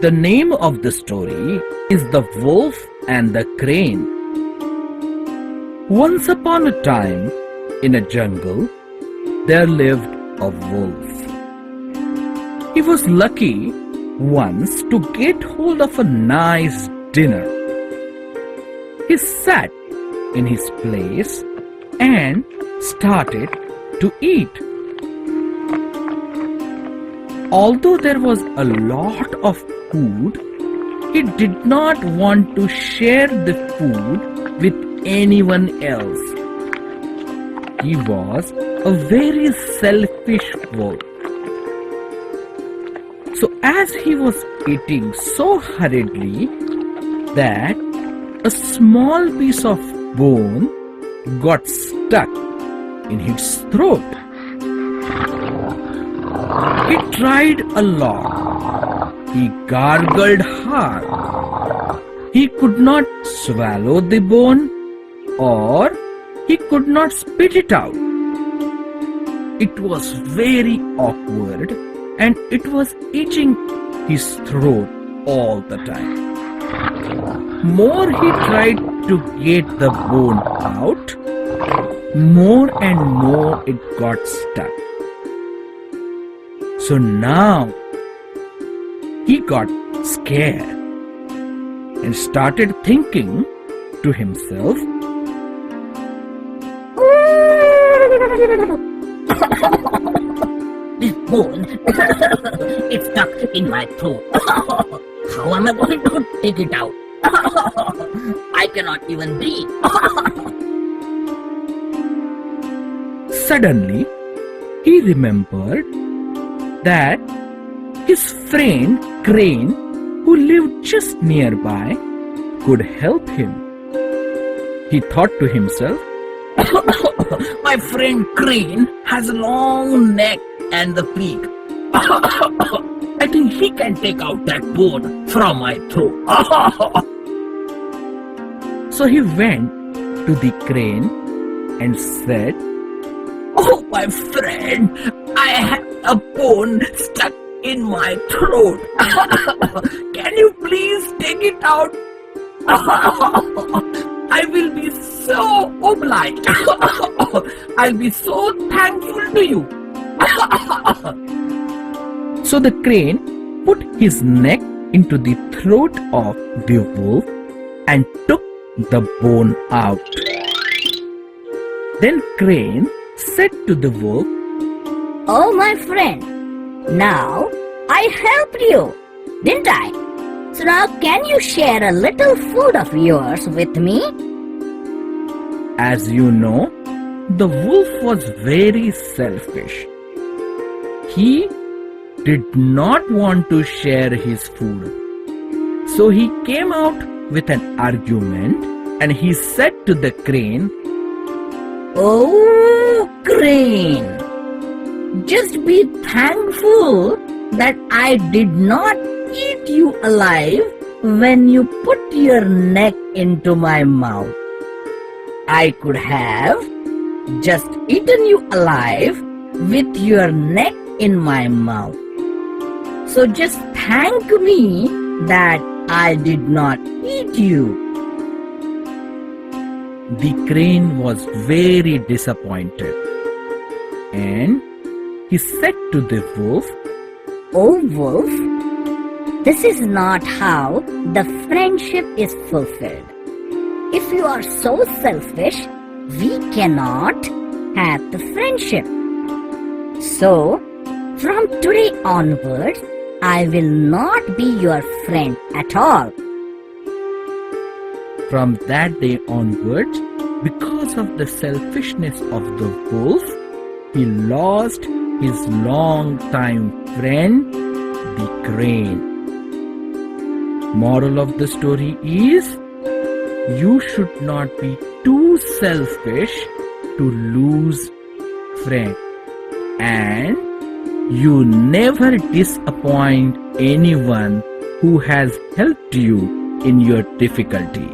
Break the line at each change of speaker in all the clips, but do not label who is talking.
The name of the story is The Wolf and the Crane. Once upon a time, in a jungle, there lived a wolf. He was lucky once to get hold of a nice dinner. He sat in his place and started to eat. Although there was a lot of food, he did not want to share the food with anyone else. He was a very selfish wolf. So as he was eating so hurriedly that a small piece of bone got stuck in his throat. He tried a lot. He gargled hard. He could not swallow the bone, or he could not spit it out. It was very awkward and it was itching his throat all the time. More he tried to get the bone out, more and more it got stuck. So now he got scared and started thinking to himself,
"This bone is stuck in my throat. How am I going to take it out? I cannot even breathe."
Suddenly, he remembered that his friend Crane, who lived just nearby, could help him. He thought to himself,
My friend Crane has a long neck and the beak. I think he can take out that bone from my throat.
So he went to the crane and said,
"Oh, my friend, I have a bone stuck in my throat. Can you please take it out? I will be so obliged. I'll be so thankful to you."
So the crane put his neck into the throat of the wolf and took the bone out. Then Crane said to the wolf,
"Oh, my friend, now I helped you, didn't I? So now can you share a little food of yours with me?"
As you know, the wolf was very selfish. He did not want to share his food. So he came out with an argument and he said to the crane,
"Oh, Crane, just be thankful that I did not eat you alive when you put your neck into my mouth. I could have just eaten you alive with your neck in my mouth. So just thank me that I did not eat you."
The crane was very disappointed and he said to the wolf,
"Oh, wolf, this is not how the friendship is fulfilled. If you are so selfish, we cannot have the friendship. So, from today onwards, I will not be your friend at all."
From that day onwards, because of the selfishness of the wolf, he lost his long-time friend, the crane. Moral of the story is, you should not be too selfish to lose friends, and you never disappoint anyone who has helped you in your difficulty.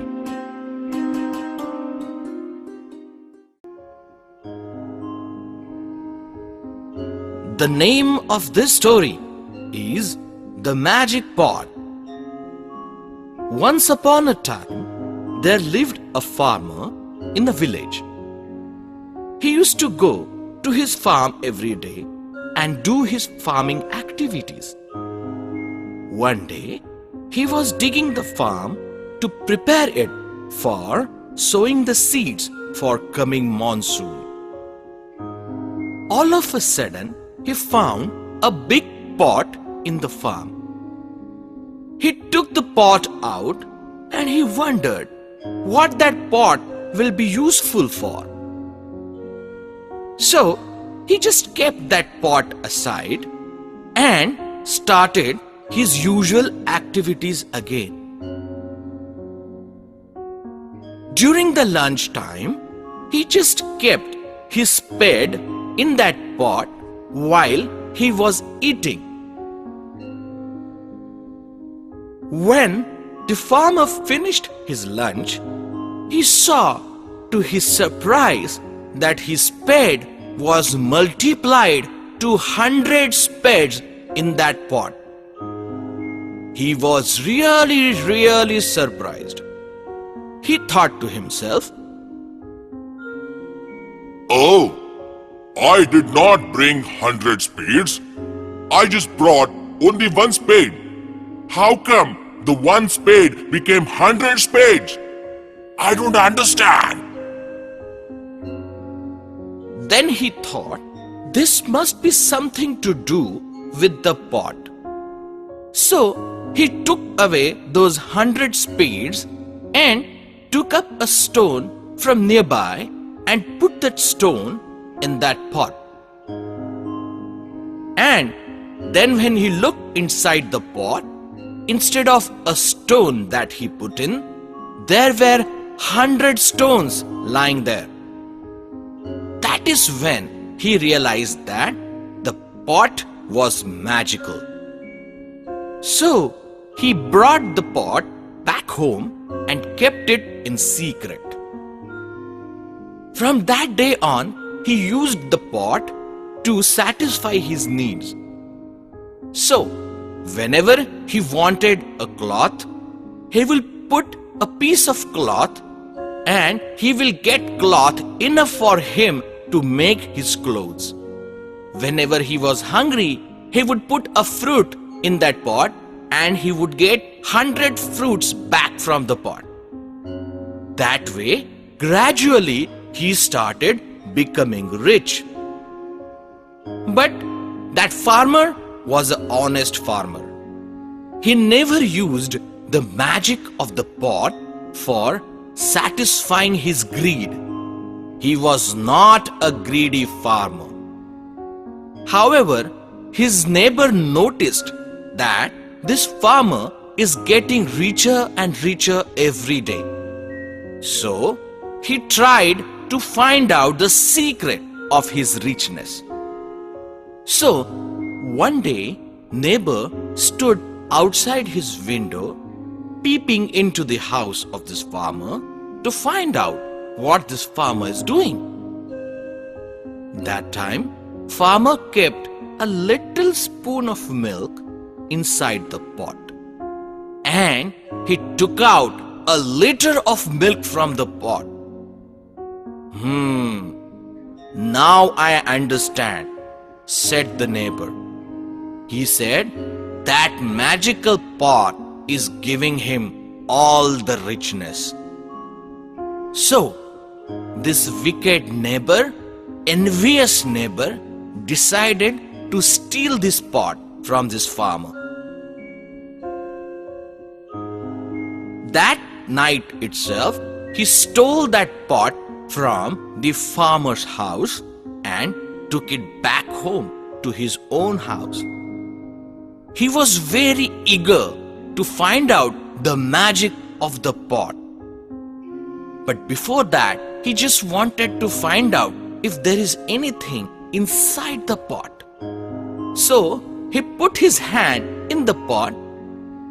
The name of this story is The Magic Pot
Once upon a time, there lived a farmer in the village. He used to go to his farm every day and do his farming activities. One day, he was digging the farm to prepare it for sowing the seeds for coming monsoon. All of a sudden, he found a big pot in the farm. He took the pot out and he wondered what that pot will be useful for. So, he just kept that pot aside and started his usual activities again. During the lunch time, he just kept his spade in that pot while he was eating. When the farmer finished his lunch, he saw to his surprise that his spade was multiplied to 100 spades in that pot. He was really surprised. He thought to himself,
"Oh, I did not bring 100 spades. I just brought only one spade. How come the one spade became 100 spades? I don't understand."
Then he thought this must be something to do with the pot. So he took away those 100 spades and took up a stone from nearby and put that stone in that pot. And then when he looked inside the pot, instead of a stone that he put in, there were 100 stones lying there. That is when he realized that the pot was magical. So he brought the pot back home and kept it in secret. From that day on, he used the pot to satisfy his needs. So, whenever he wanted a cloth, he will put a piece of cloth and he will get cloth enough for him to make his clothes. Whenever he was hungry, he would put a fruit in that pot and he would get 100 fruits back from the pot. That way, gradually, he started becoming rich. But that farmer was an honest farmer. He never used the magic of the pot for satisfying his greed. He was not a greedy farmer. However, his neighbor noticed that this farmer is getting richer and richer every day. So, he tried to find out the secret of his richness. So, one day, neighbor stood outside his window, peeping into the house of this farmer to find out what this farmer is doing. That time, farmer kept a little spoon of milk inside the pot. And he took out a liter of milk from the pot. Now I understand, said the neighbor. He said that magical pot is giving him all the richness. So, this wicked neighbor, envious neighbor, decided to steal this pot from this farmer. That night itself, he stole that pot from the farmer's house and took it back home to his own house. He was very eager to find out the magic of the pot. But before that, he just wanted to find out if there is anything inside the pot. So he put his hand in the pot,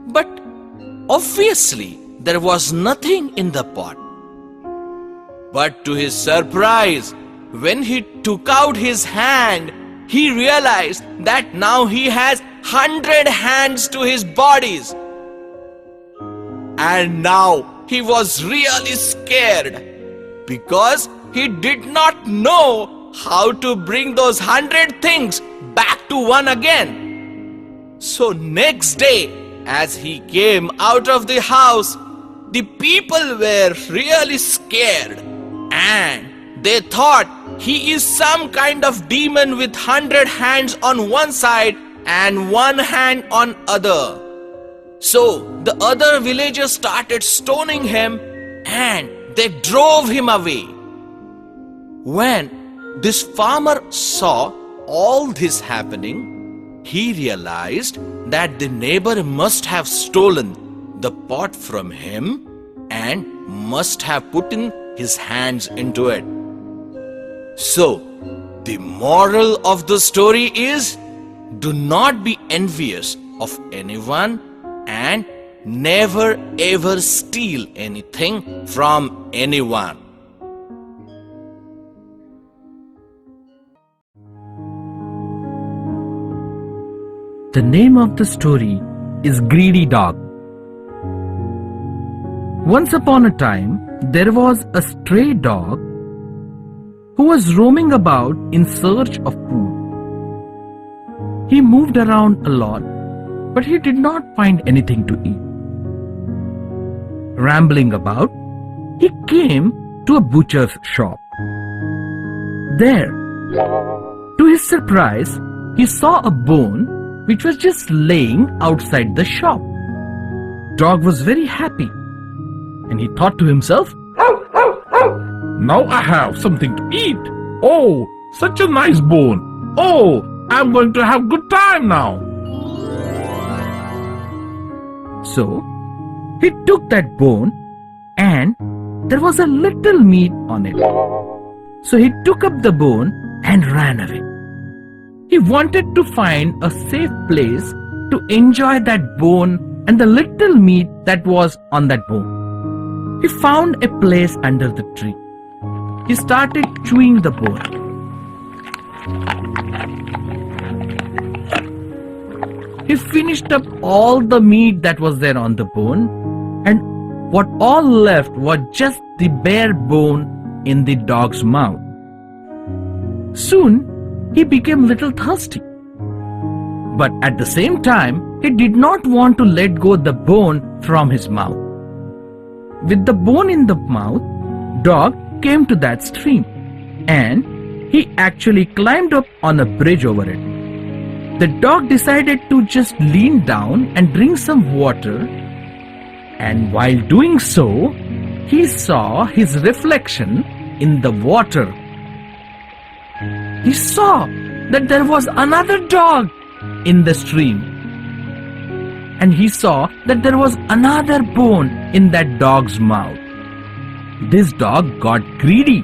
but obviously there was nothing in the pot. But to his surprise, when he took out his hand, he realized that now he has 100 hands to his bodies. And now he was really scared because he did not know how to bring those 100 things back to one again. So next day, as he came out of the house, the people were really scared and they thought he is some kind of demon with 100 hands on one side and one hand on other. So the other villagers started stoning him and they drove him away. When this farmer saw all this happening, he realized that the neighbor must have stolen the pot from him and must have put in his hands into it. So, the moral of the story is, do not be envious of anyone and never ever steal anything from anyone.
The name of the story is Greedy Dog. Once upon a time, there was a stray dog who was roaming about in search of food. He moved around a lot, but he did not find anything to eat. Rambling about, he came to a butcher's shop. There, to his surprise, he saw a bone which was just laying outside the shop. Dog was very happy and he thought to himself,
Now I have something to eat. Oh, such a nice bone. Oh, I'm going to have good time now.
So he took that bone and there was a little meat on it. So he took up the bone and ran away. He wanted to find a safe place to enjoy that bone and the little meat that was on that bone. He found a place under the tree. He started chewing the bone. He finished up all the meat that was there on the bone, and what all left was just the bare bone in the dog's mouth. Soon, he became little thirsty. But at the same time, he did not want to let go the bone from his mouth. With the bone in the mouth, dog came to that stream and he actually climbed up on a bridge over it. The dog decided to just lean down and drink some water, and while doing so, he saw his reflection in the water. He saw that there was another dog in the stream, and he saw that there was another bone in that dog's mouth. This dog got greedy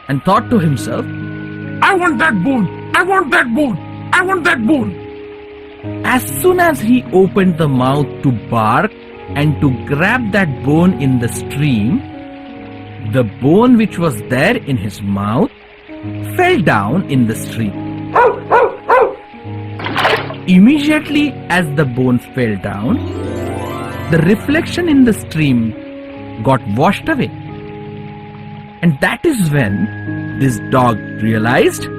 and thought to himself,
I want that bone. I want that bone. I want that bone.
As soon as he opened the mouth to bark and to grab that bone in the stream, the bone which was there in his mouth fell down in the stream. Immediately as the bone fell down, the reflection in the stream got washed away. And that is when this dog realized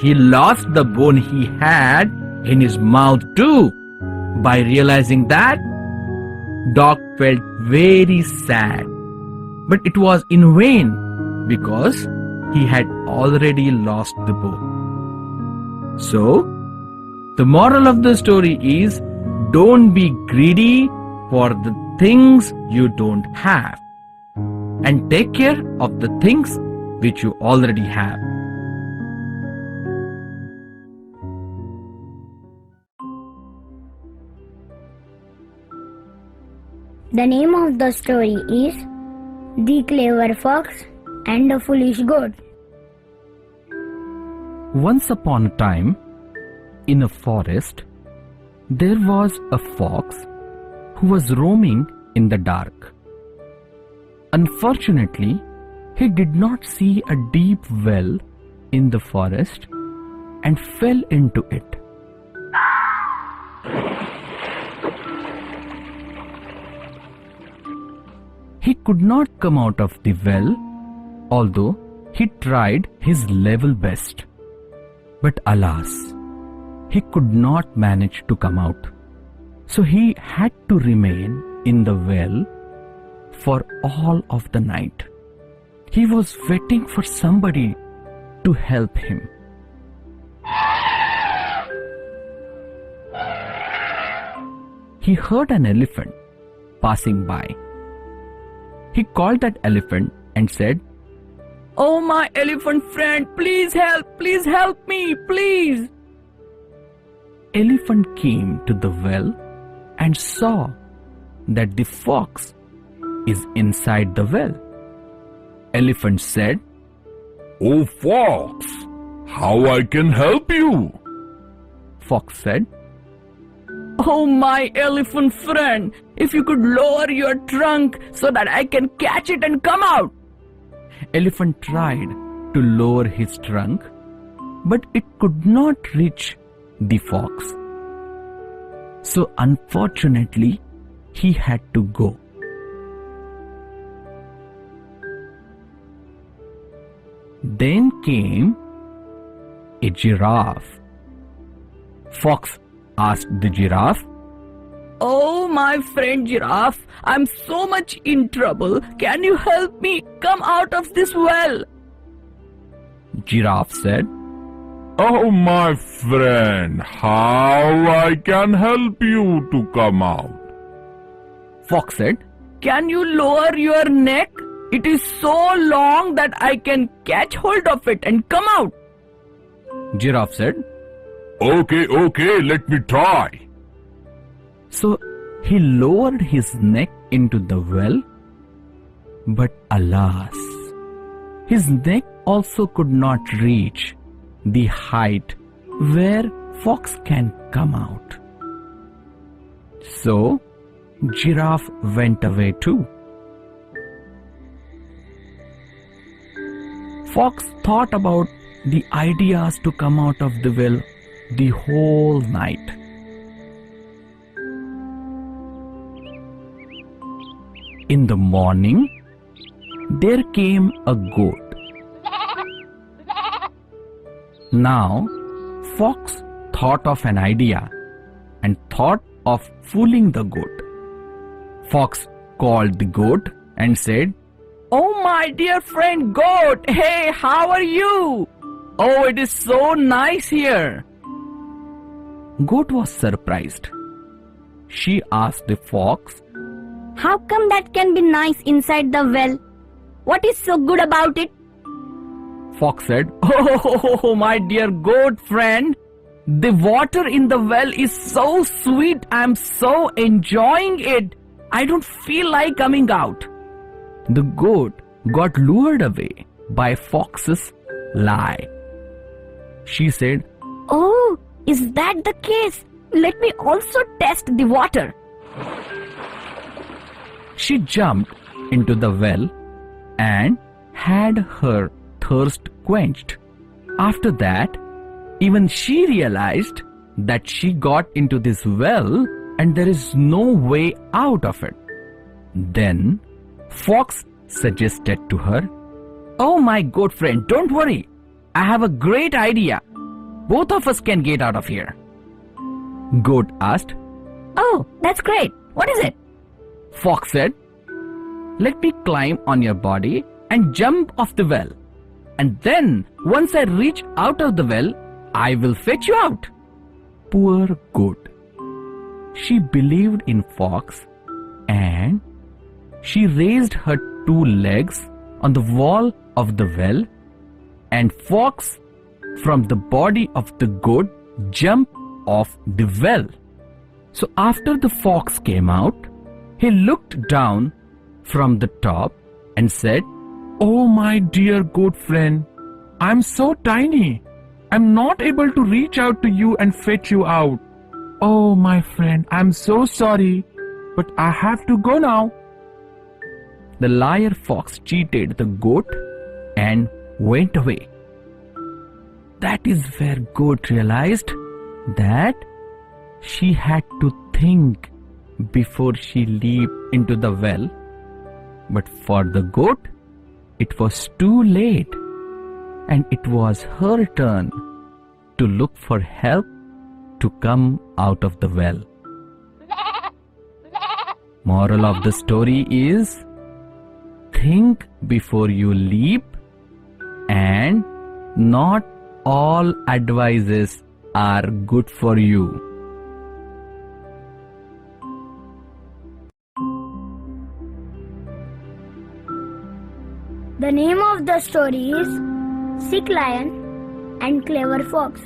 he lost the bone he had in his mouth too. By realizing that, dog felt very sad. But it was in vain because he had already lost the bone. So, the moral of the story is, don't be greedy for the things you don't have, and take care of the things which you already have.
The name of the story is The Clever Fox and the Foolish Goat.
Once upon a time, in a forest, there was a fox who was roaming in the dark. Unfortunately, he did not see a deep well in the forest and fell into it. could not come out of the well, although he tried his level best. But alas, he could not manage to come out. So he had to remain in the well for all of the night. He was waiting for somebody to help him. He heard an elephant passing by. He called that elephant and said, "Oh, my elephant friend, please help me, please." Elephant came to the well and saw that the fox is inside the well. Elephant said,
Oh, fox, how I can help you?
Fox said, "Oh, my elephant friend, if you could lower your trunk so that I can catch it and come out." Elephant tried to lower his trunk, but it could not reach the fox. So unfortunately, he had to go. Then came a giraffe. Fox asked the giraffe, "Oh, my friend giraffe, I'm so much in trouble. Can you help me come out of this well?" Giraffe said,
Oh, my friend, how I can help you to come out?
Fox said, "Can you lower your neck? It is so long that I can catch hold of it and come out." Giraffe said,
Okay, let me try.
So he lowered his neck into the well, but alas, his neck also could not reach the height where fox can come out. So giraffe went away too. Fox thought about the ideas to come out of the well the whole night. In the morning, there came a goat. Now, Fox thought of an idea and thought of fooling the goat. Fox called the goat and said, "Oh, my dear friend goat, hey, how are you? Oh, it is so nice here." Goat was surprised. She asked the fox,
How come that can be nice inside the well? What is so good about it?
Fox said, "Oh, my dear goat friend, the water in the well is so sweet. I'm so enjoying it. I don't feel like coming out." The goat got lured away by Fox's lie. She said,
Oh, is that the case? Let me also test the water.
She jumped into the well and had her thirst quenched. After that, even she realized that she got into this well and there is no way out of it. Then Fox suggested to her, "Oh, my goat friend, don't worry. I have a great idea. Both of us can get out of here." Goat asked.
Oh, that's great. What is it?
Fox said, "Let me climb on your body and jump off the well. And then, once I reach out of the well, I will fetch you out." Poor goat. She believed in Fox and she raised her two legs on the wall of the well, and Fox from the body of the goat jumped off the well. So after the fox came out, he looked down from the top and said,
Oh, my dear goat friend, I'm so tiny. I'm not able to reach out to you and fetch you out. Oh, my friend, I'm so sorry, but I have to go now.
The liar fox cheated the goat and went away. That is where goat realized that she had to think before she leaped into the well. But for the goat, it was too late, and it was her turn to look for help to come out of the well. Moral of the story is, think before you leap, and not all advices are good for you.
The name of the story is Sick Lion and Clever Fox.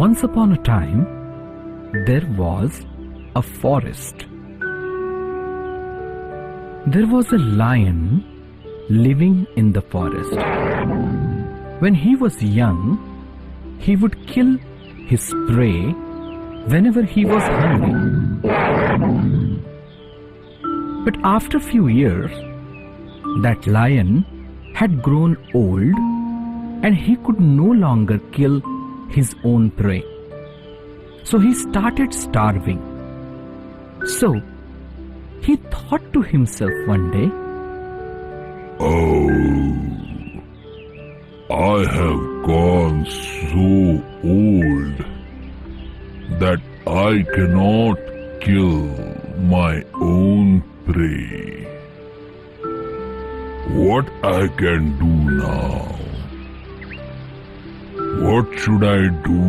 Once upon a time, there was a forest. There was a lion living in the forest. When he was young, he would kill his prey whenever he was hungry. But after few years, that lion had grown old and he could no longer kill his own prey. So he started starving. So he thought to himself one day,
Oh, I have gone so old that I cannot kill my own prey. What I can do now? What should I do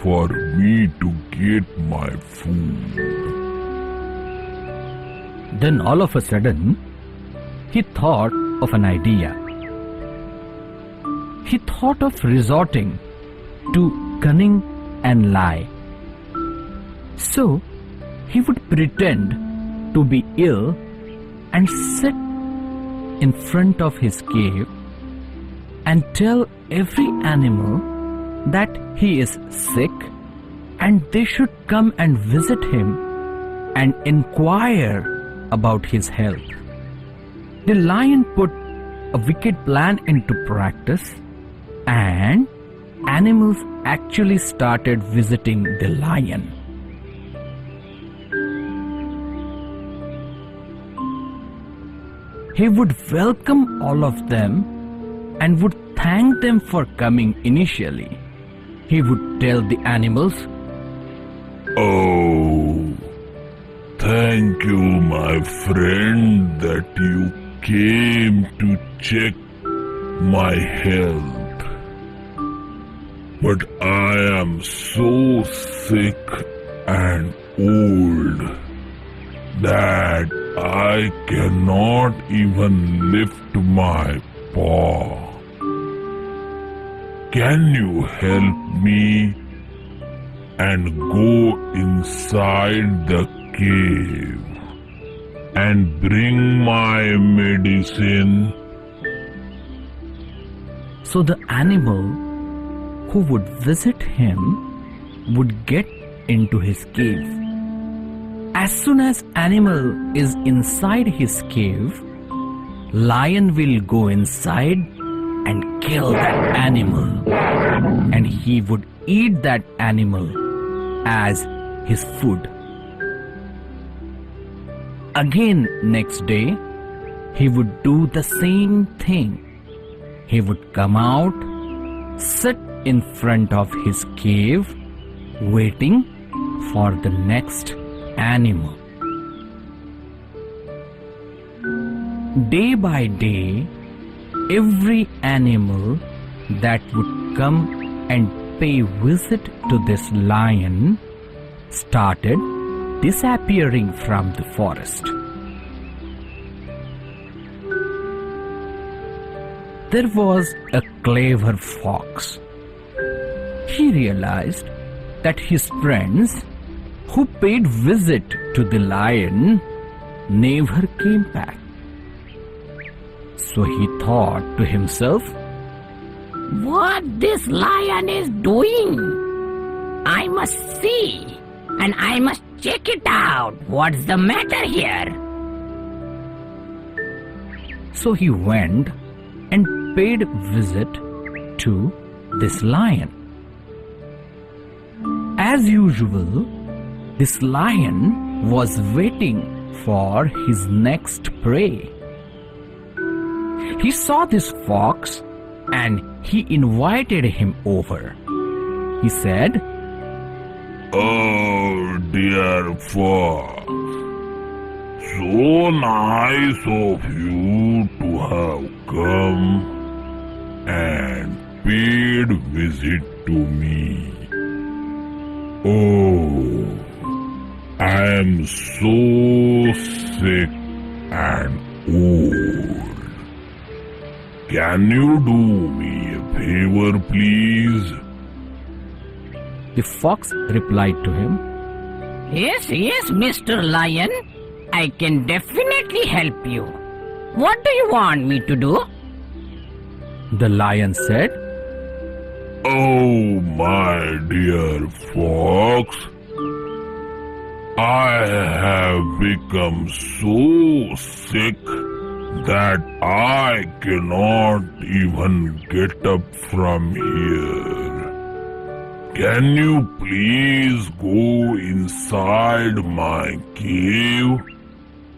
for me to get my food?
then all of a sudden, he thought of an idea. He thought of resorting to cunning and lie. So, he would pretend to be ill and sit in front of his cave and tell every animal that he is sick and they should come and visit him and inquire about his health. The lion put a wicked plan into practice, and animals actually started visiting the lion. He would welcome all of them and would thank them for coming initially. He would tell the animals,
Oh, thank you, my friend, that you came to check my health. But I am so sick and old that I cannot even lift my paw. Can you help me and go inside the cave and bring my medicine?
so the animal who would visit him would get into his cave. As soon as animal is inside his cave, lion will go inside and kill that animal, and he would eat that animal as his food. Again next day, he would do the same thing. He would come out, sit in front of his cave, waiting for the next animal. Day by day, every animal that would come and pay visit to this lion started disappearing from the forest. There was a clever fox. He realized that his friends who paid visit to the lion never came back. So he thought to himself,
What this lion is doing? I must see, and I must check it out. What's the matter here?
So he went and paid visit to this lion. As usual, this lion was waiting for his next prey. He saw this fox and he invited him over. He said,
"Oh, dear fox, so nice of you to have come and paid visit to me. Oh, I am so sick and old. Can you do me a favor, please?"
The fox replied to him,
Yes, Mr. Lion. I can definitely help you. What do you want me to do?
The lion said,
"Oh, my dear fox, I have become so sick that I cannot even get up from here. Can you please go inside my cave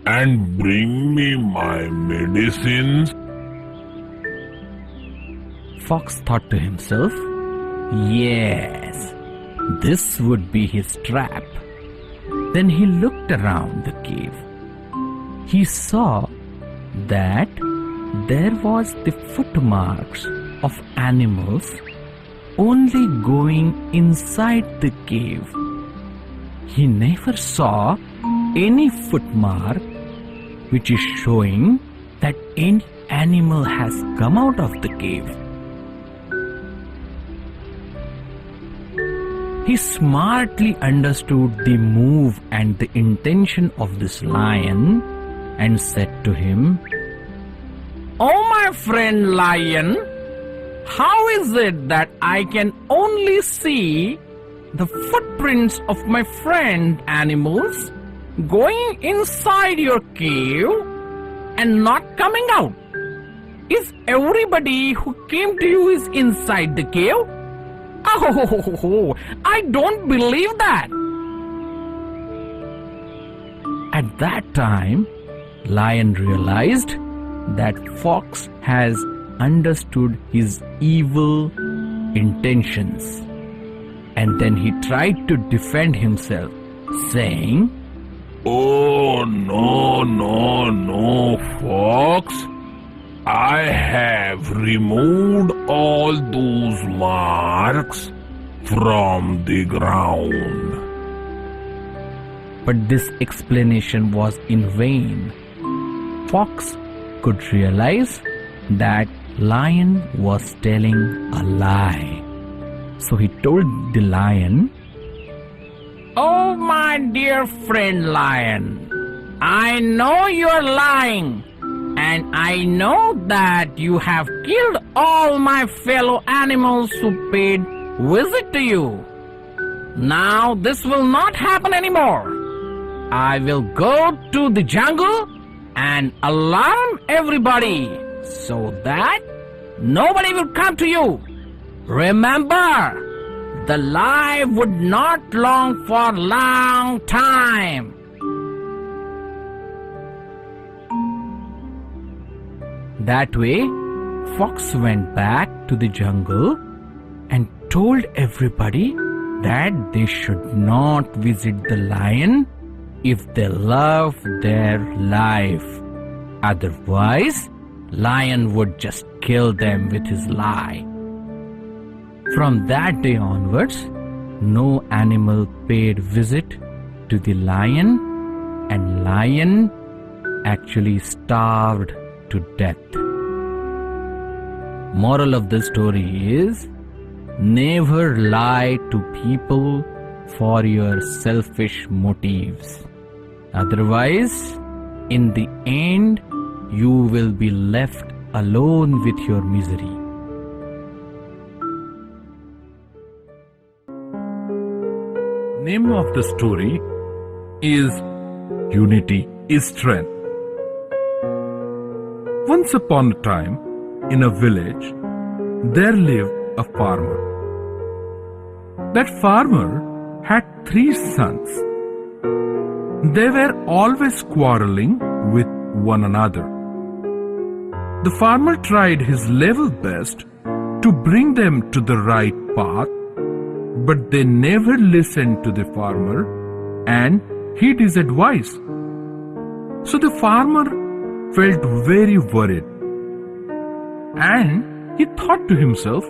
and bring me my medicines?"
Fox thought to himself, yes, this would be his trap. Then he looked around the cave. He saw that there was the footmarks of animals only going inside the cave. He never saw any footmark which is showing that any animal has come out of the cave. He smartly understood the move and the intention of this lion and said to him,
Oh, my friend lion, how is it that I can only see the footprints of my friend animals going inside your cave and not coming out? Is everybody who came to you is inside the cave? Oh, I don't believe that.
At that time, Lion realized that Fox has understood his evil intentions. And then he tried to defend himself, saying,
"Oh, no, Fox. I have removed all those marks from the ground."
But this explanation was in vain. Fox could realize that Lion was telling a lie. So he told the lion,
Oh, my dear friend lion, I know you're lying, and I know that you have killed all my fellow animals who paid visit to you. Now this will not happen anymore. I will go to the jungle and alarm everybody so that nobody will come to you. Remember, the lie would not long for long time.
That way, Fox went back to the jungle and told everybody that they should not visit the lion if they love their life. Otherwise, lion would just kill them with his lie. From that day onwards, no animal paid visit to the lion, and lion actually starved to death. Moral of the story is, never lie to people for your selfish motives. Otherwise, in the end, you will be left alone with your misery. Name of the story is Unity is Strength. Once upon a time, in a village, there lived a farmer. That farmer had 3 sons.
They were always quarreling with one another. The farmer tried his level best to bring them to the right path, but they never listened to the farmer and heed his advice. So the farmer felt very worried, and he thought to himself,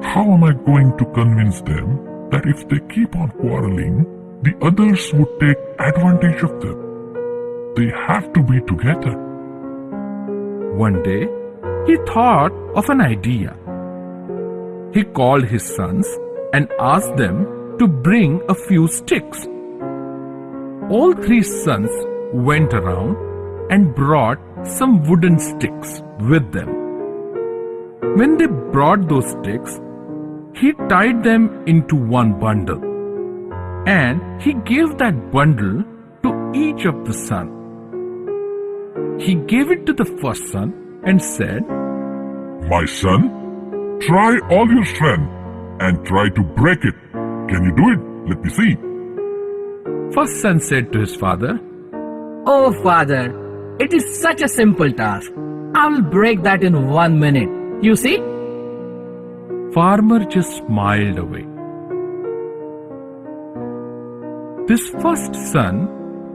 How am I going to convince them that if they keep on quarreling, the others would take advantage of them? They have to be together.
One day, he thought of an idea. He called his sons and asked them to bring a few sticks. All three sons went around and brought some wooden sticks with them. When they brought those sticks, he tied them into one bundle, and he gave that bundle to each of the sons. He gave it to the first son and said,
My son, try all your strength and try to break it. Can you do it? Let me see.
First son said to his father,
Oh, father, it is such a simple task. I will break that in 1 minute. You see?
Farmer just smiled away. This first son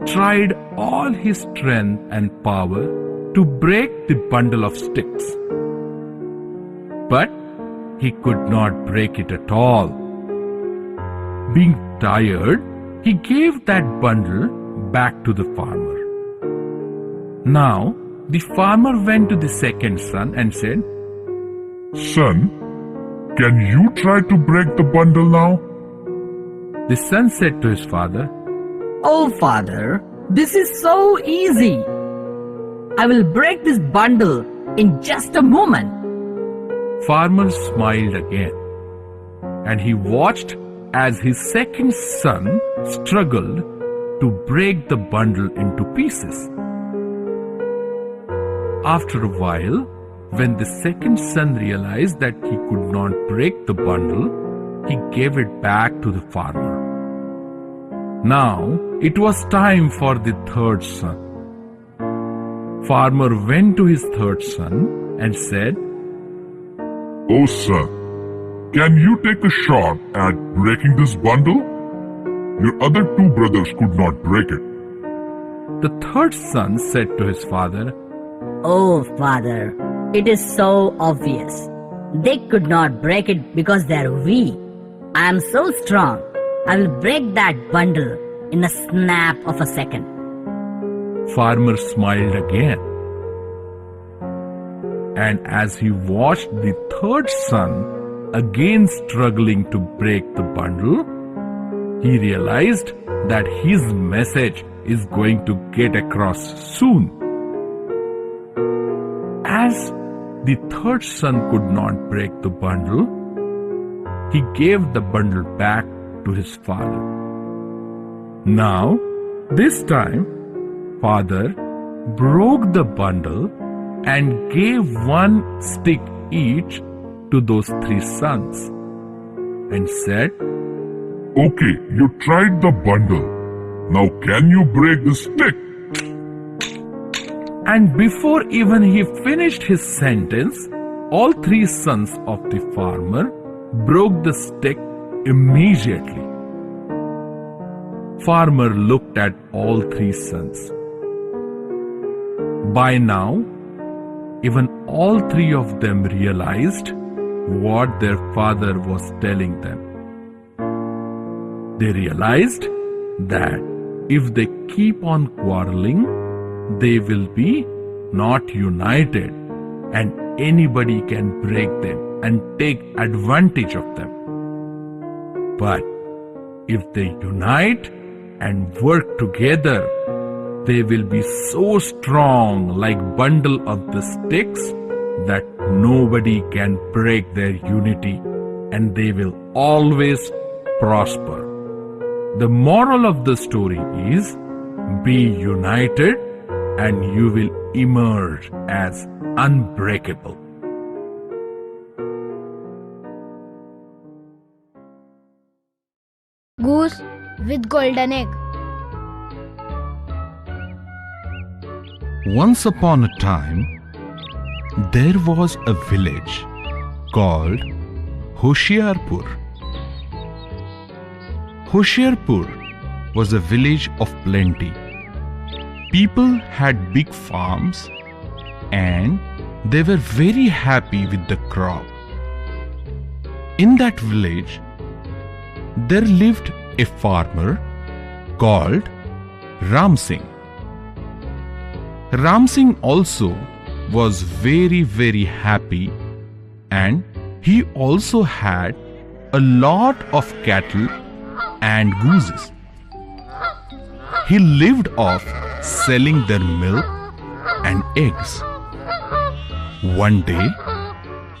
tried all his strength and power to break the bundle of sticks. But he could not break it at all. Being tired, he gave that bundle back to the farmer. Now, the farmer went to the second son and said,
Son, can you try to break the bundle now?
The son said to his father,
Oh, father, this is so easy. I will break this bundle in just a moment.
Farmer smiled again, and he watched as his second son struggled to break the bundle into pieces. After a while, when the second son realized that he could not break the bundle, he gave it back to the farmer. Now it was time for the third son. Farmer went to his third son and said,
Oh son, can you take a shot at breaking this bundle? Your other two brothers could not break it.
The third son said to his father,
Oh, father, it is so obvious. They could not break it because they are weak. I am so strong. I will break that bundle in a snap of a second.
Farmer smiled again. And as he watched the third son again struggling to break the bundle, he realized that his message is going to get across soon. As the third son could not break the bundle, he gave the bundle back to his father. Now, this time, father broke the bundle and gave one stick each to those three sons and said,
Okay, you tried the bundle. Now can you break the stick?
And before even he finished his sentence, all three sons of the farmer broke the stick immediately. Farmer looked at all three sons. By now, even all three of them realized what their father was telling them. They realized that if they keep on quarreling, they will be not united, and anybody can break them and take advantage of them. But if they unite and work together, they will be so strong like bundle of the sticks that nobody can break their unity, and they will always prosper. The moral of the story is, be united and you will emerge as unbreakable.
Goose, with golden egg.
Once upon a time, there was a village called Hoshiarpur. Hoshiarpur was a village of plenty. People had big farms and they were very happy with the crop. In that village, there lived a farmer called Ram Singh. Ram Singh also was very, very happy, and he also had a lot of cattle and gooses. He lived off selling their milk and eggs. One day,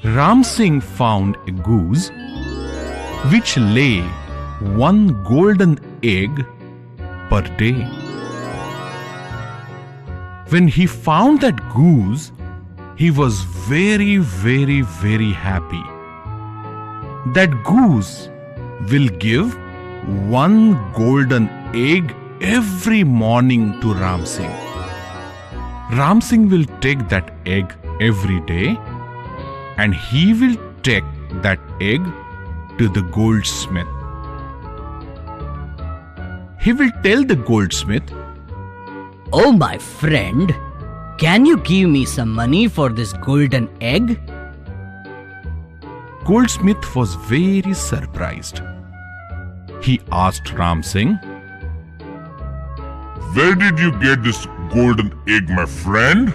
Ram Singh found a goose which lay one golden egg per day. When he found that goose, he was very, very, very happy. That goose will give one golden egg every morning to Ram Singh. Ram Singh will take that egg every day and he will take that egg to the goldsmith. He will tell the goldsmith,
Oh, my friend, can you give me some money for this golden egg?
Goldsmith was very surprised. He asked Ram Singh,
Where did you get this golden egg, my friend?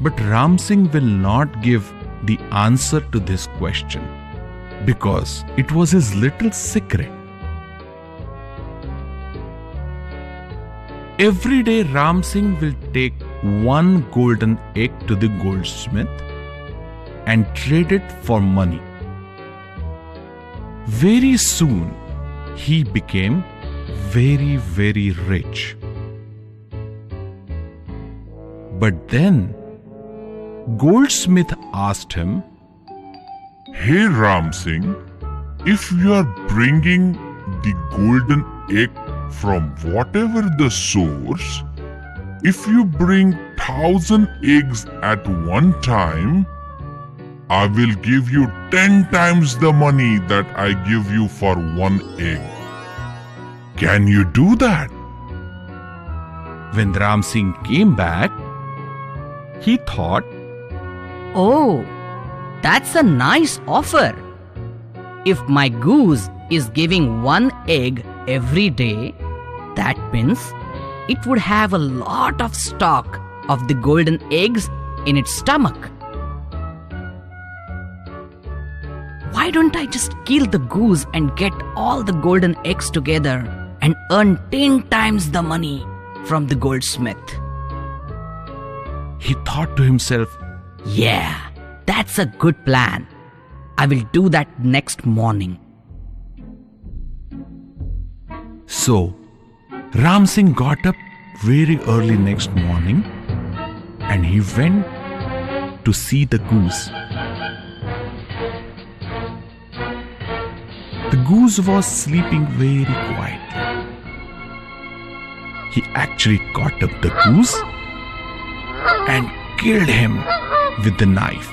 But Ram Singh will not give the answer to this question because it was his little secret. Every day Ram Singh will take one golden egg to the goldsmith and trade it for money. Very soon he became very, very rich. But then goldsmith asked him,
Hey Ram Singh, if you are bringing the golden egg from whatever the source, if you bring 1,000 eggs at one time, I will give you 10 times the money that I give you for one egg. Can you do that?
When Ram Singh came back, he thought,
Oh, that's a nice offer. If my goose is giving one egg every day, that means it would have a lot of stock of the golden eggs in its stomach. Why don't I just kill the goose and get all the golden eggs together and earn 10 times the money from the goldsmith?
he thought to himself,
Yeah, that's a good plan. I will do that next morning.
So, Ram Singh got up very early next morning and he went to see the goose. The goose was sleeping very quietly. He actually caught up the goose and killed him with the knife.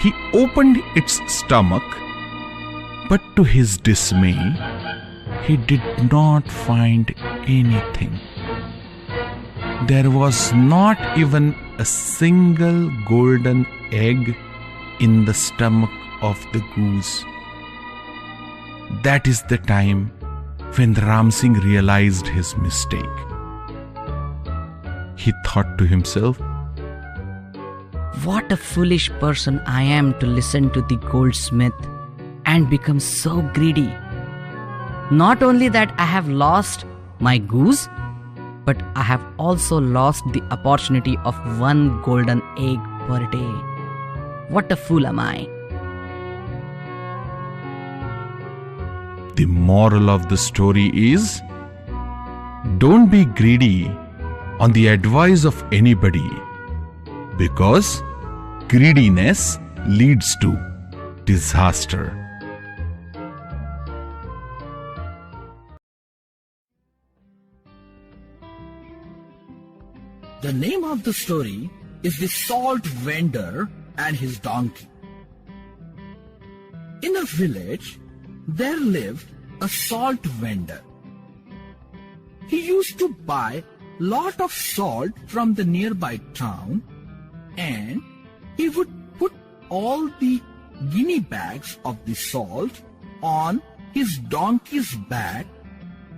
He opened its stomach, but to his dismay, he did not find anything. There was not even a single golden egg in the stomach of the goose. That is the time when Ram Singh realized his mistake. He thought to himself,
What a foolish person I am to listen to the goldsmith and become so greedy. Not only that I have lost my goose, but I have also lost the opportunity of one golden egg per day. What a fool am I?
The moral of the story is, don't be greedy on the advice of anybody, because greediness leads to disaster.
The name of the story is The Salt Vendor and His Donkey. In a village, there lived a salt vendor. He used to buy lot of salt from the nearby town, and he would put all the guinea bags of the salt on his donkey's back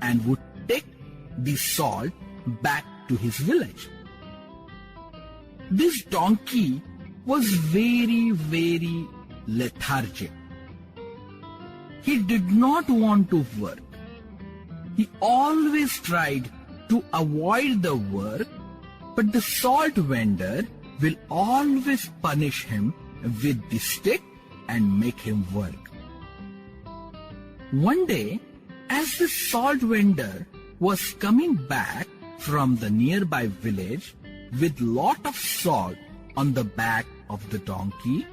and would take the salt back to his village. This donkey was very, very lethargic. He did not want to work. He always tried to avoid the work, but the salt vendor will always punish him with the stick and make him work. One day, as the salt vendor was coming back from the nearby village with lot of salt on the back of the donkey,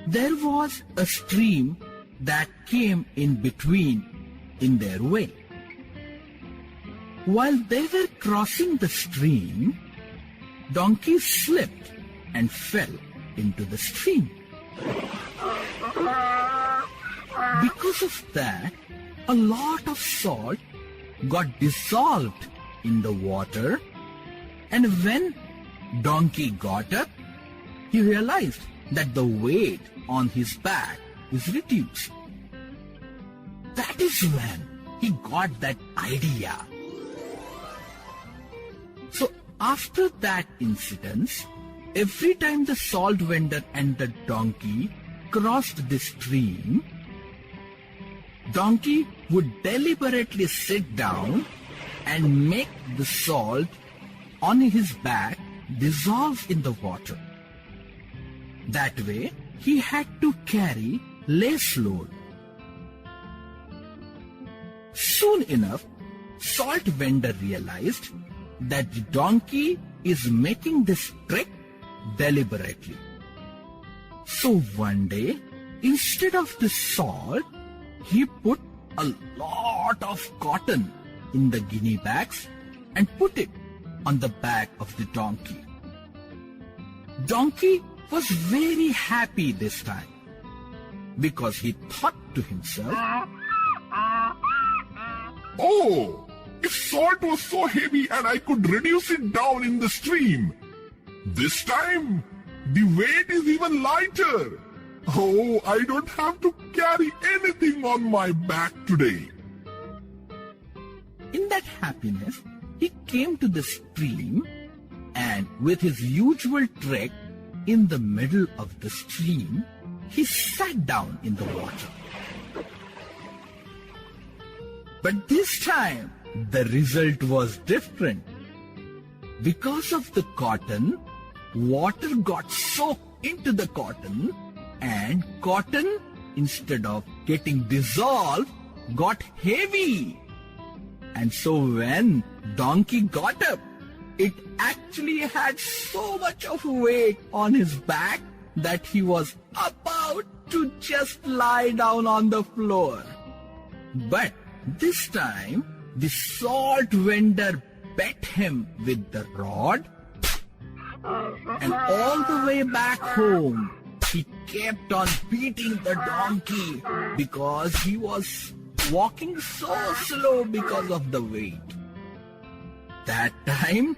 there was a stream that came in between in their way. While they were crossing the stream, donkey slipped and fell into the stream. Because of that, a lot of salt got dissolved in the water, and when donkey got up, he realized that the weight on his back is reduced. That is when he got that idea. So after that incident, every time the salt vendor and the donkey crossed the stream, donkey would deliberately sit down and make the salt on his back dissolve in the water. That way, he had to carry less load. Soon enough, salt vendor realized that the donkey is making this trick deliberately. So one day, instead of the salt, he put a lot of cotton in the guinea bags and put it on the back of the donkey. Donkey was very happy this time because he thought to himself,
Oh, if salt was so heavy and I could reduce it down in the stream, this time the weight is even lighter. Oh, I don't have to carry anything on my back today.
in that happiness, he came to the stream and with his usual trick in the middle of the stream, he sat down in the water. But this time, the result was different. Because of the cotton, water got soaked into the cotton, and cotton, instead of getting dissolved, got heavy. And so when donkey got up, it actually had so much of weight on his back that he was about to just lie down on the floor. But this time, the salt vendor bet him with the rod, and all the way back home, he kept on beating the donkey because he was walking so slow because of the weight. That time,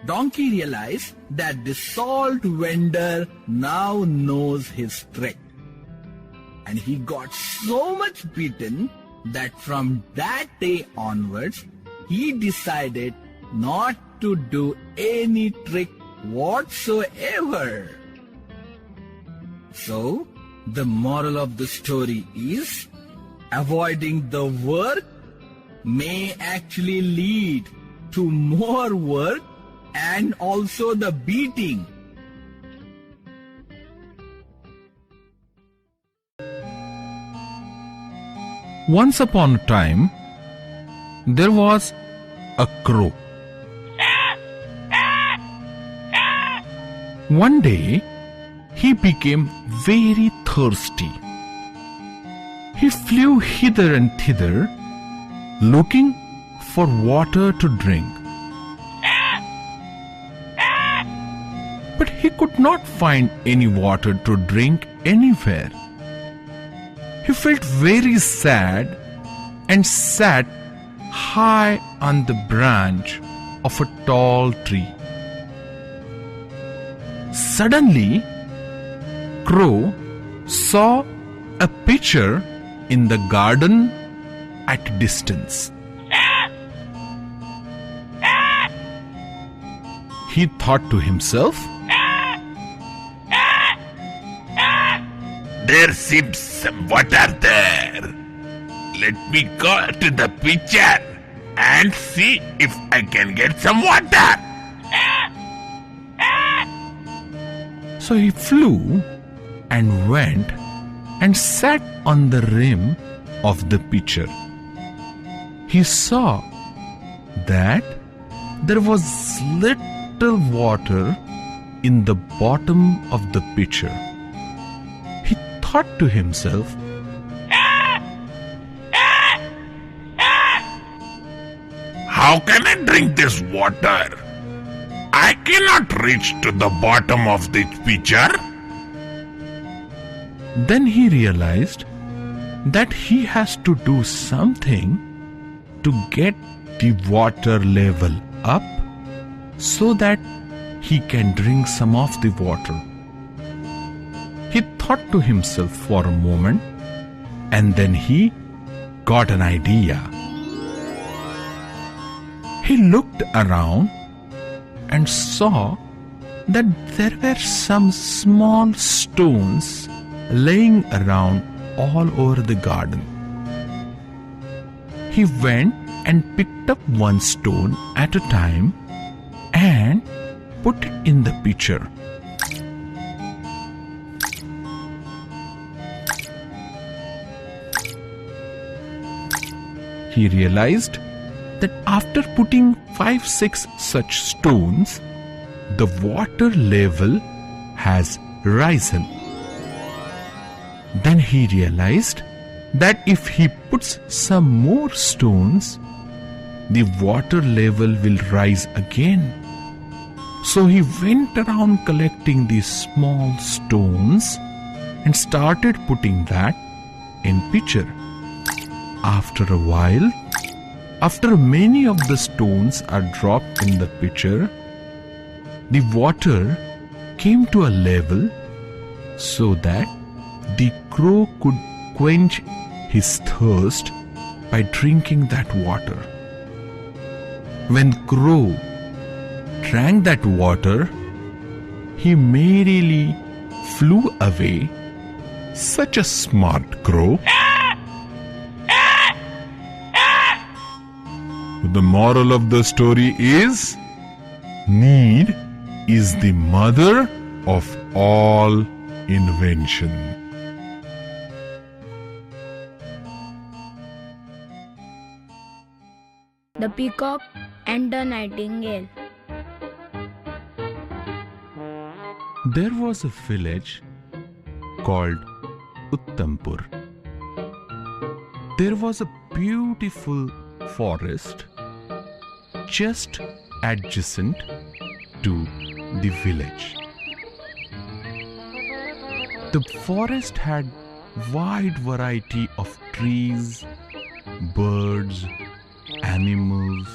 donkey realized that the salt vendor now knows his trick. And he got so much beaten that from that day onwards, he decided not to do any trick whatsoever. So, the moral of the story is, avoiding the work may actually lead to more work and also the beating.
Once upon a time, there was a crow. One day, he became very thirsty. He flew hither and thither, looking for water to drink. but he could not find any water to drink anywhere. He felt very sad and sat high on the branch of a tall tree. Suddenly, Crow saw a pitcher in the garden at a distance. He thought to himself,
"There seems some water there. Let me go to the pitcher and see if I can get some water."
So he flew and went and sat on the rim of the pitcher. He saw that there was little water in the bottom of the pitcher. He thought to himself,
"How can I drink this water? I cannot reach to the bottom of the pitcher."
Then he realized that he has to do something to get the water level up so that he can drink some of the water. He thought to himself for a moment and then he got an idea. He looked around and saw that there were some small stones laying around all over the garden. He went and picked up one stone at a time and put it in the pitcher. He realized that after putting 5-6 such stones, the water level has risen. Then he realized that if he puts some more stones, the water level will rise again. So he went around collecting these small stones and started putting that in pitcher. After a while, after many of the stones are dropped in the pitcher, the water came to a level so that the crow could quench his thirst by drinking that water. When Crow drank that water, he merrily flew away. Such a smart crow. The moral of the story is, need is the mother of all invention.
The Peacock and the Nightingale.
There was a village called Uttampur. There was a beautiful forest just adjacent to the village. The forest had wide variety of trees, birds, animals,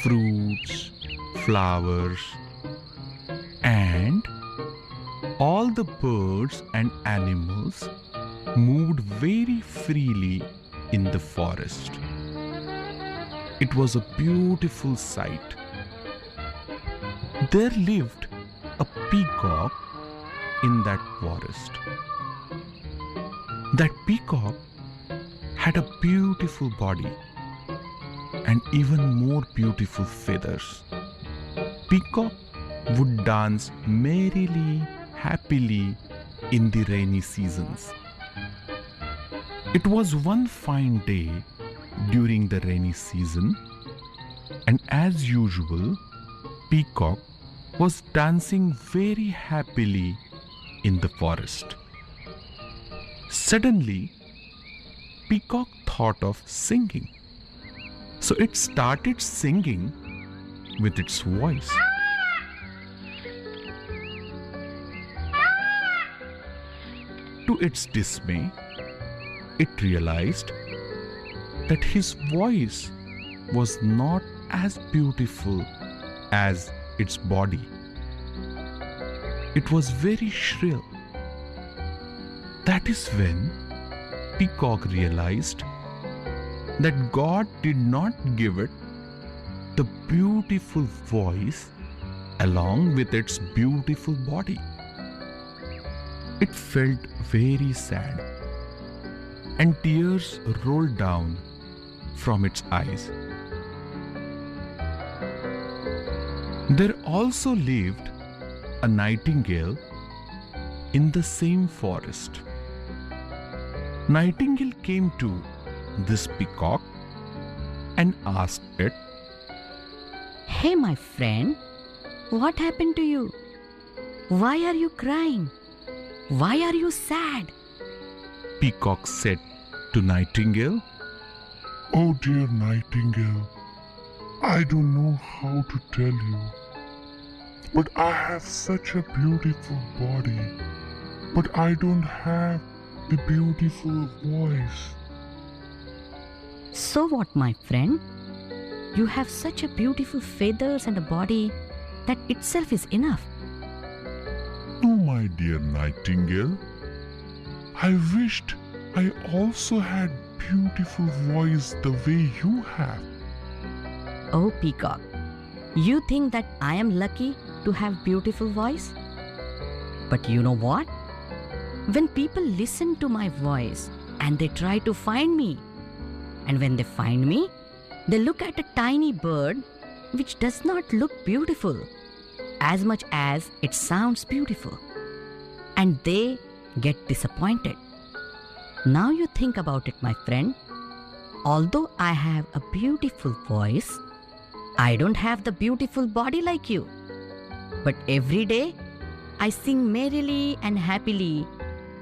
fruits, flowers, and all the birds and animals moved very freely in the forest. It was a beautiful sight. There lived a peacock in that forest. That peacock had a beautiful body and even more beautiful feathers. Peacock would dance merrily, happily in the rainy seasons. It was one fine day during the rainy season, and as usual, Peacock was dancing very happily in the forest. Suddenly, Peacock thought of singing. So it started singing with its voice. to its dismay, it realized that his voice was not as beautiful as its body. It was very shrill. That is when Peacock realized that God did not give it the beautiful voice along with its beautiful body. It felt very sad, and tears rolled down from its eyes. There also lived a nightingale in the same forest. Nightingale came to this peacock and asked it,
Hey, my friend, what happened to you? Why are you crying? Why are you sad?
Peacock said to Nightingale,
Oh dear Nightingale, I don't know how to tell you, but I have such a beautiful body, but I don't have the beautiful voice.
So what, my friend? You have such a beautiful feathers and a body that itself is enough.
No, my dear Nightingale, I wished I also had beautiful voice the way you have.
Oh, Peacock, you think that I am lucky to have beautiful voice? But you know what? When people listen to my voice and they try to find me, and when they find me, they look at a tiny bird which does not look beautiful as much as it sounds beautiful, and they get disappointed. Now you think about it, my friend. Although I have a beautiful voice, I don't have the beautiful body like you. But every day, I sing merrily and happily,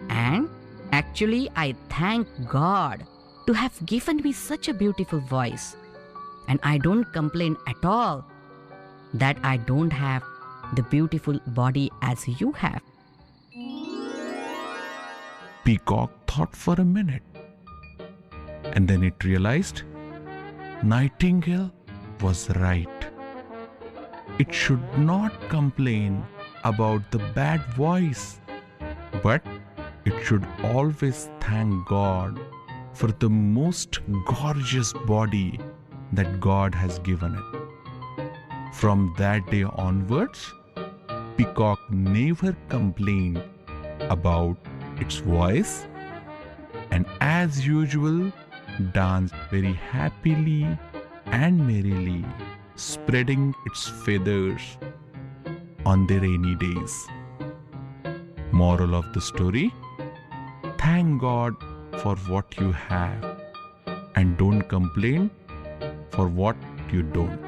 and actually I thank God to have given me such a beautiful voice. And I don't complain at all that I don't have the beautiful body as you have.
Peacock thought for a minute, and then it realized Nightingale was right. It should not complain about the bad voice, but it should always thank God for the most gorgeous body that God has given it. From that day onwards, Peacock never complained about its voice, and as usual danced very happily and merrily, spreading its feathers on the rainy days. Moral of the story: thank God for what you have and don't complain for what you don't.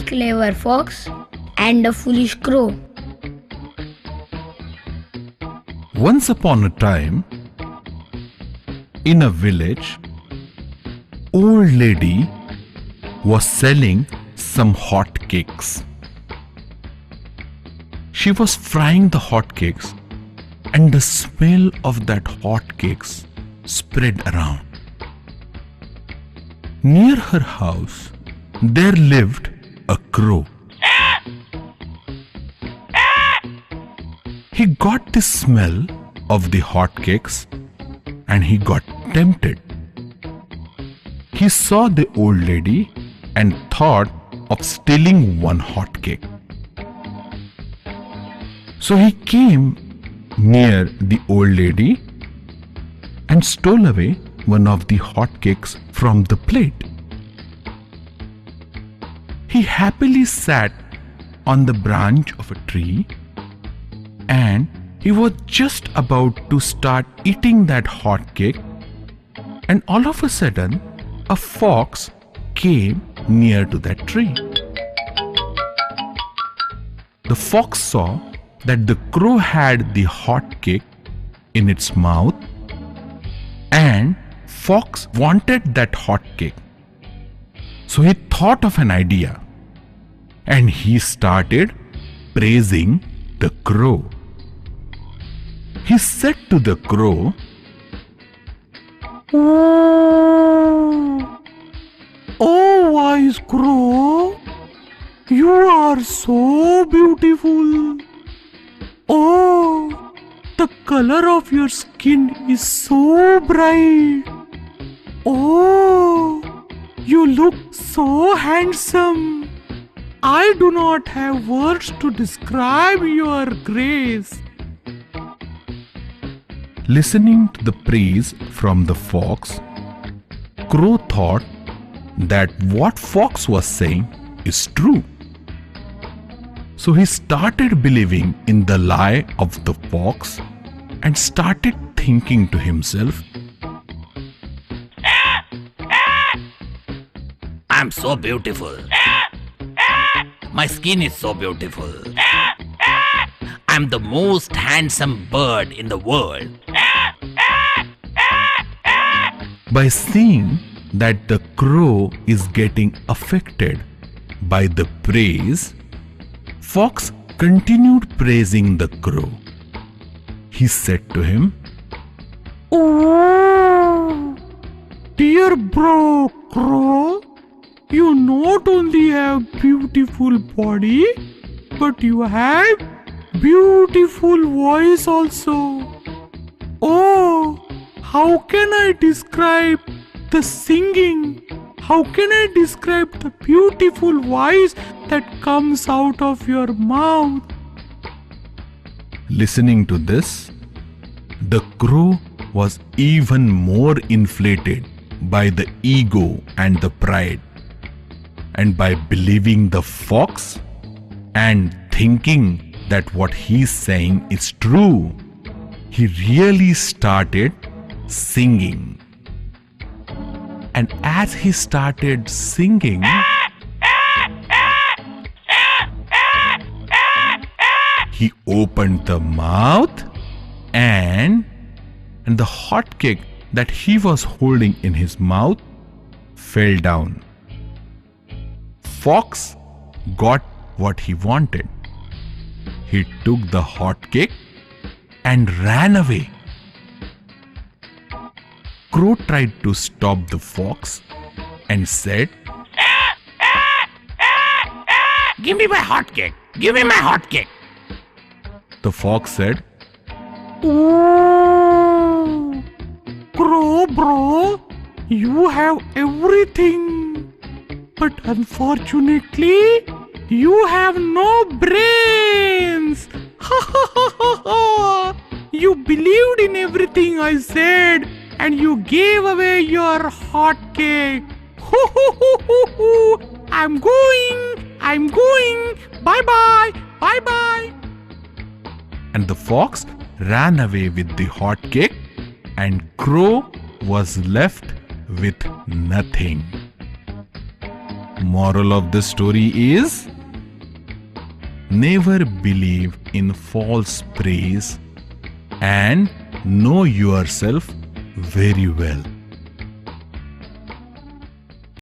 Clever fox and a foolish crow.
Once upon a time, in a village, old lady was selling some hot cakes. She was frying the hot cakes, and the smell of that hot cakes spread around. Near her house, there lived a crow. He got the smell of the hot cakes and he got tempted. He saw the old lady and thought of stealing one hot cake. So he came near the old lady and stole away one of the hot cakes from the plate. He happily sat on the branch of a tree, and he was just about to start eating that hot cake, and all of a sudden a fox came near to that tree. The fox saw that the crow had the hot cake in its mouth, and fox wanted that hot cake. So he thought of an idea, and he started praising the crow. he said to the crow, "Oh, wise crow, you are so beautiful. Oh, the color of your skin is so bright. Oh, you look so handsome. I do not have words to describe your grace." Listening to the praise from the fox, Crow thought that what Fox was saying is true. So he started believing in the lie of the fox and started thinking to himself,
I'm so beautiful. My skin is so beautiful. I'm the most handsome bird in the world.
by seeing that the crow is getting affected by the praise, Fox continued praising the crow. He said to him, "Oh, dear bro crow, you not only have beautiful body, but you have beautiful voice also. Oh, how can I describe the singing? How can I describe the beautiful voice that comes out of your mouth?" Listening to this, the crow was even more inflated by the ego and the pride. And by believing the fox and thinking that what he's saying is true, he really started singing. And as he started singing, he opened the mouth and the hot cake that he was holding in his mouth fell down. Fox got what he wanted. He took the hot cake and ran away. Crow tried to stop the fox and said,
Give me my hot cake! Give me my hot cake!
The fox said, "Oh, Crow bro, you have everything, but unfortunately, you have no brains. You believed in everything I said, and you gave away your hot cake. I'm going. Bye bye. And the fox ran away with the hot cake, and Crow was left with nothing. Moral of the story is, never believe in false praise and know yourself very well.